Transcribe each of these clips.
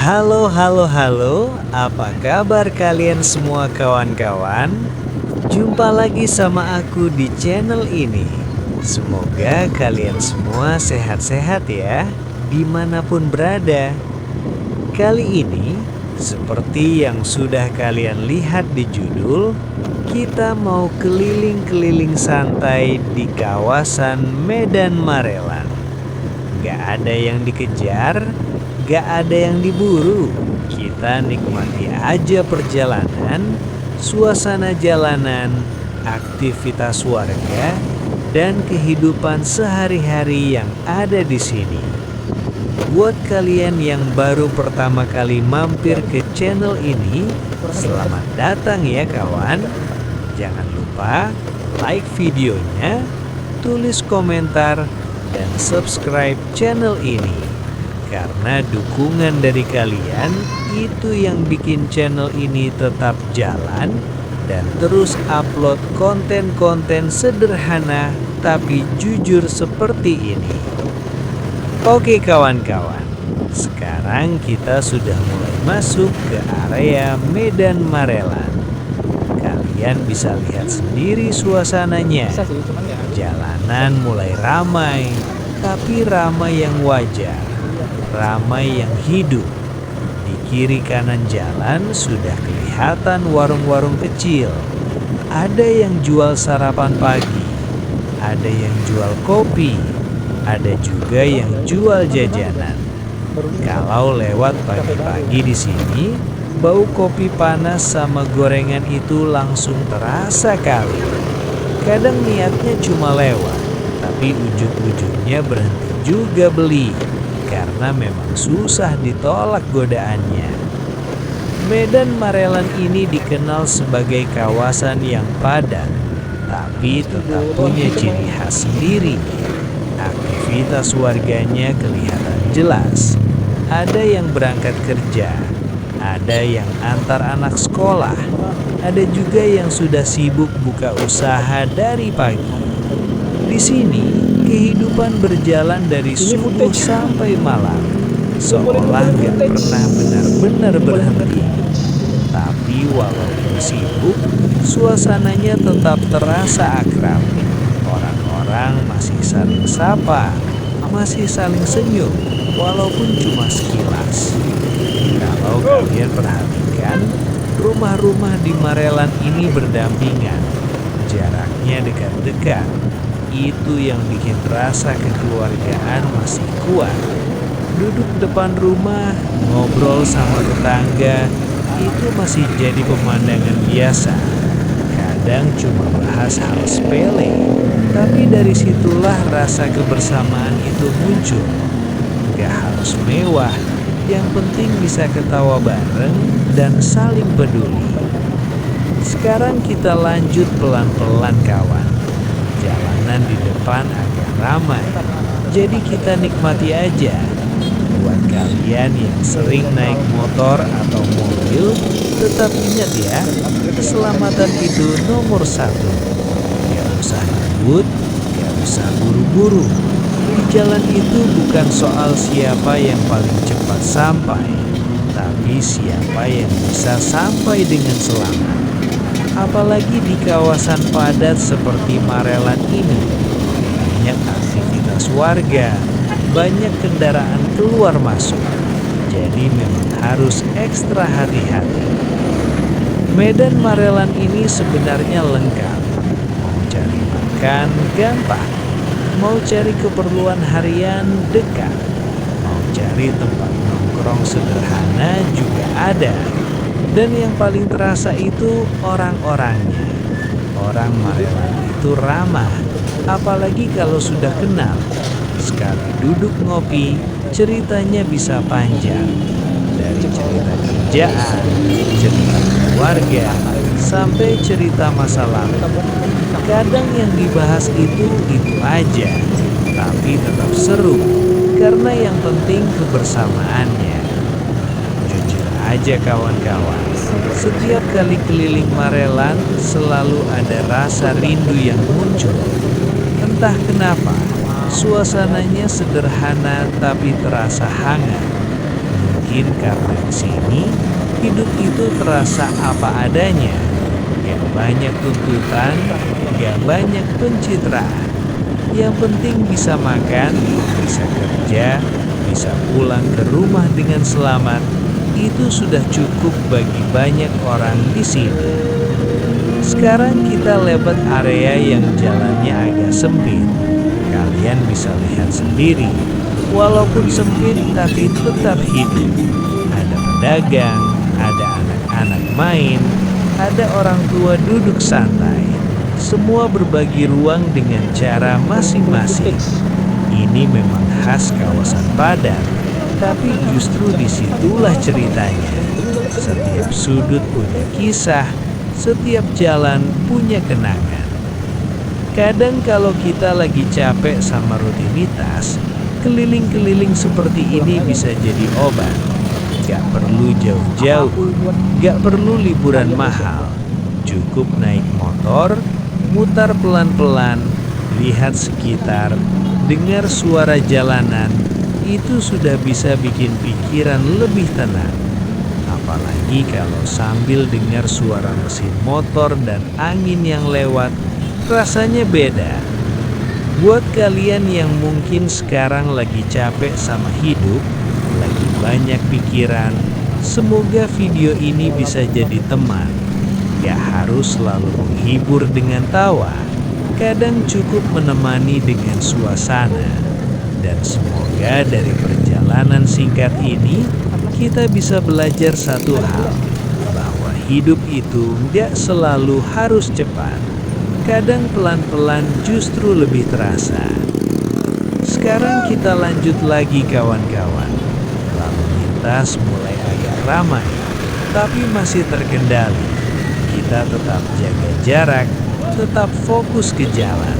Halo, halo, halo. Apa kabar kalian semua kawan-kawan? Jumpa lagi sama aku di channel ini. Semoga kalian semua sehat-sehat ya, dimanapun berada. Kali ini, seperti yang sudah kalian lihat di judul, kita mau keliling-keliling santai di kawasan Medan Marelan. Gak ada yang dikejar, gak ada yang diburu. Kita nikmati aja perjalanan, suasana jalanan, aktivitas warga, dan kehidupan sehari-hari yang ada di sini. Buat kalian yang baru pertama kali mampir ke channel ini, selamat datang ya kawan. Jangan lupa like videonya, tulis komentar, dan subscribe channel ini. Karena dukungan dari kalian itu yang bikin channel ini tetap jalan dan terus upload konten-konten sederhana tapi jujur seperti ini. Oke kawan-kawan, sekarang kita sudah mulai masuk ke area Medan Marelan. Kalian bisa lihat sendiri suasananya. Jalanan mulai ramai, tapi ramai yang wajar, ramai yang hidup. Di kiri kanan jalan sudah kelihatan warung-warung kecil. Ada yang jual sarapan pagi, ada yang jual kopi, ada juga yang jual jajanan. Kalau lewat pagi-pagi di sini, bau kopi panas sama gorengan itu langsung terasa kali. Kadang niatnya cuma lewat, tapi ujung-ujungnya berhenti juga beli, karena memang susah ditolak godaannya. Medan Marelan ini dikenal sebagai kawasan yang padat, tapi tetap punya ciri khas sendiri. Aktivitas warganya kelihatan jelas. Ada yang berangkat kerja, ada yang antar anak sekolah, ada juga yang sudah sibuk buka usaha dari pagi. Di sini, kehidupan berjalan dari subuh sampai malam, seolah gak pernah benar-benar berhenti. Tapi walaupun sibuk, suasananya tetap terasa akrab. Orang-orang masih saling sapa, masih saling senyum, walaupun cuma sekilas. Kalau kalian perhatikan, rumah-rumah di Marelan ini berdampingan, jaraknya dekat-dekat. Itu yang bikin rasa kekeluargaan masih kuat. Duduk depan rumah, ngobrol sama tetangga, itu masih jadi pemandangan biasa. Kadang cuma bahas hal sepele, tapi dari situlah rasa kebersamaan itu muncul. Gak harus mewah, yang penting bisa ketawa bareng dan saling peduli. Sekarang kita lanjut pelan-pelan kawan. Jalanan di depan agak ramai, jadi kita nikmati aja. Buat kalian yang sering naik motor atau mobil, tetap ingat ya, keselamatan itu nomor 1. Gak usah ngebut, gak usah buru-buru. Di jalan itu bukan soal siapa yang paling cepat sampai, tapi siapa yang bisa sampai dengan selamat. Apalagi di kawasan padat seperti Marelan ini, banyak aktivitas warga, banyak kendaraan keluar masuk. Jadi memang harus ekstra hati-hati. Medan Marelan ini sebenarnya lengkap. Mau cari makan gampang, mau cari keperluan harian dekat, mau cari tempat nongkrong sederhana juga ada. Dan yang paling terasa itu orang-orangnya. Orang Marelan itu ramah, apalagi kalau sudah kenal. Sekali duduk ngopi, ceritanya bisa panjang. Dari cerita kerjaan, cerita keluarga, sampai cerita masa lalu. Kadang yang dibahas itu aja, tapi tetap seru, karena yang penting kebersamaannya. Jujur aja kawan-kawan, setiap kali keliling Marelan selalu ada rasa rindu yang muncul. Entah kenapa, suasananya sederhana tapi terasa hangat. Mungkin karena di sini hidup itu terasa apa adanya, gak banyak tuntutan, gak banyak pencitraan. Yang penting bisa makan, bisa kerja, bisa pulang ke rumah dengan selamat. Itu sudah cukup bagi banyak orang di sini. Sekarang kita lewat area yang jalannya agak sempit. Kalian bisa lihat sendiri, walaupun sempit tapi tetap hidup. Ada pedagang, ada anak-anak main, ada orang tua duduk santai. Semua berbagi ruang dengan cara masing-masing. Ini memang khas kawasan padat, tapi justru disitulah ceritanya. Setiap sudut punya kisah, setiap jalan punya kenangan. Kadang kalau kita lagi capek sama rutinitas, keliling-keliling seperti ini bisa jadi obat. Gak perlu jauh-jauh, gak perlu liburan mahal. Cukup naik motor, mutar pelan-pelan, lihat sekitar, dengar suara jalanan, itu sudah bisa bikin pikiran lebih tenang. Apalagi kalau sambil dengar suara mesin motor dan angin yang lewat, rasanya beda. Buat kalian yang mungkin sekarang lagi capek sama hidup, lagi banyak pikiran, semoga video ini bisa jadi teman. Gak harus selalu menghibur dengan tawa, kadang cukup menemani dengan suasana. Dan semoga dari perjalanan singkat ini, kita bisa belajar satu hal, bahwa hidup itu gak selalu harus cepat. Kadang pelan-pelan justru lebih terasa. Sekarang kita lanjut lagi kawan-kawan. Lalu lintas mulai agak ramai, tapi masih terkendali. Kita tetap jaga jarak, tetap fokus ke jalan.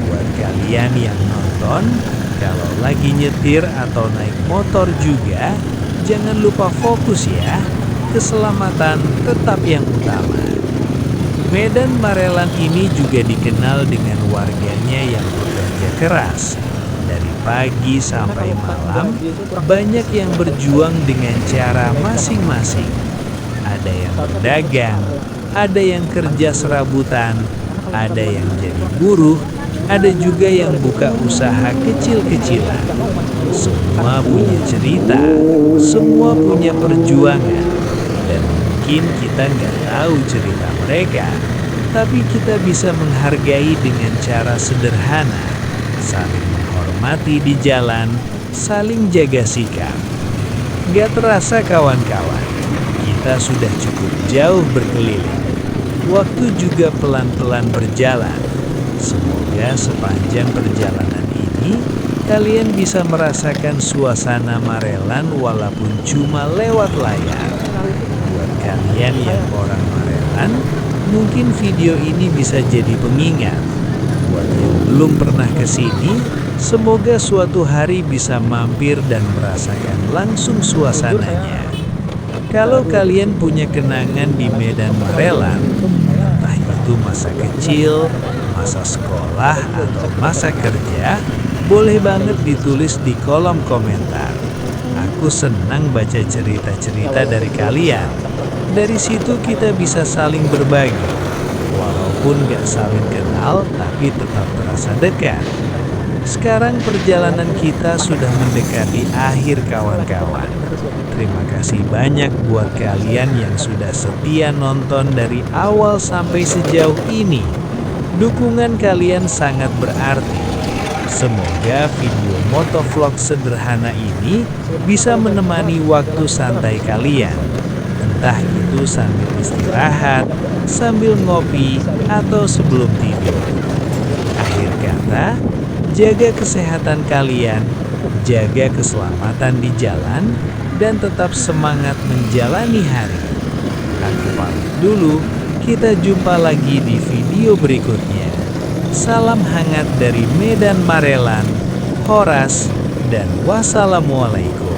Buat kalian yang nonton, kalau lagi nyetir atau naik motor juga, jangan lupa fokus ya. Keselamatan tetap yang utama. Medan Marelan ini juga dikenal dengan warganya yang bekerja keras. Dari pagi sampai malam, banyak yang berjuang dengan cara masing-masing. Ada yang berdagang, ada yang kerja serabutan, ada yang jadi buruh, ada juga yang buka usaha kecil-kecilan. Semua punya cerita, semua punya perjuangan. Dan mungkin kita nggak tahu cerita mereka, tapi kita bisa menghargai dengan cara sederhana, saling menghormati di jalan, saling jaga sikap. Nggak terasa kawan-kawan, kita sudah cukup jauh berkeliling. Waktu juga pelan-pelan berjalan. Semoga sepanjang perjalanan ini, kalian bisa merasakan suasana Marelan walaupun cuma lewat layar. Buat kalian yang orang Marelan, mungkin video ini bisa jadi pengingat. Buat yang belum pernah ke sini, semoga suatu hari bisa mampir dan merasakan langsung suasananya. Kalau kalian punya kenangan di Medan Marelan, entah itu masa kecil, masa sekolah, atau masa kerja, boleh banget ditulis di kolom komentar. Aku senang baca cerita-cerita dari kalian. Dari situ kita bisa saling berbagi. Walaupun gak saling kenal, tapi tetap terasa dekat. Sekarang perjalanan kita sudah mendekati akhir kawan-kawan. Terima kasih banyak buat kalian yang sudah setia nonton dari awal sampai sejauh ini. Dukungan kalian sangat berarti. Semoga video motovlog sederhana ini bisa menemani waktu santai kalian. Entah itu sambil istirahat, sambil ngopi, atau sebelum tidur. Akhir kata, jaga kesehatan kalian, jaga keselamatan di jalan, dan tetap semangat menjalani hari. Aku pamit dulu, kita jumpa lagi di video berikutnya. Salam hangat dari Medan Marelan, Horas, dan wassalamualaikum.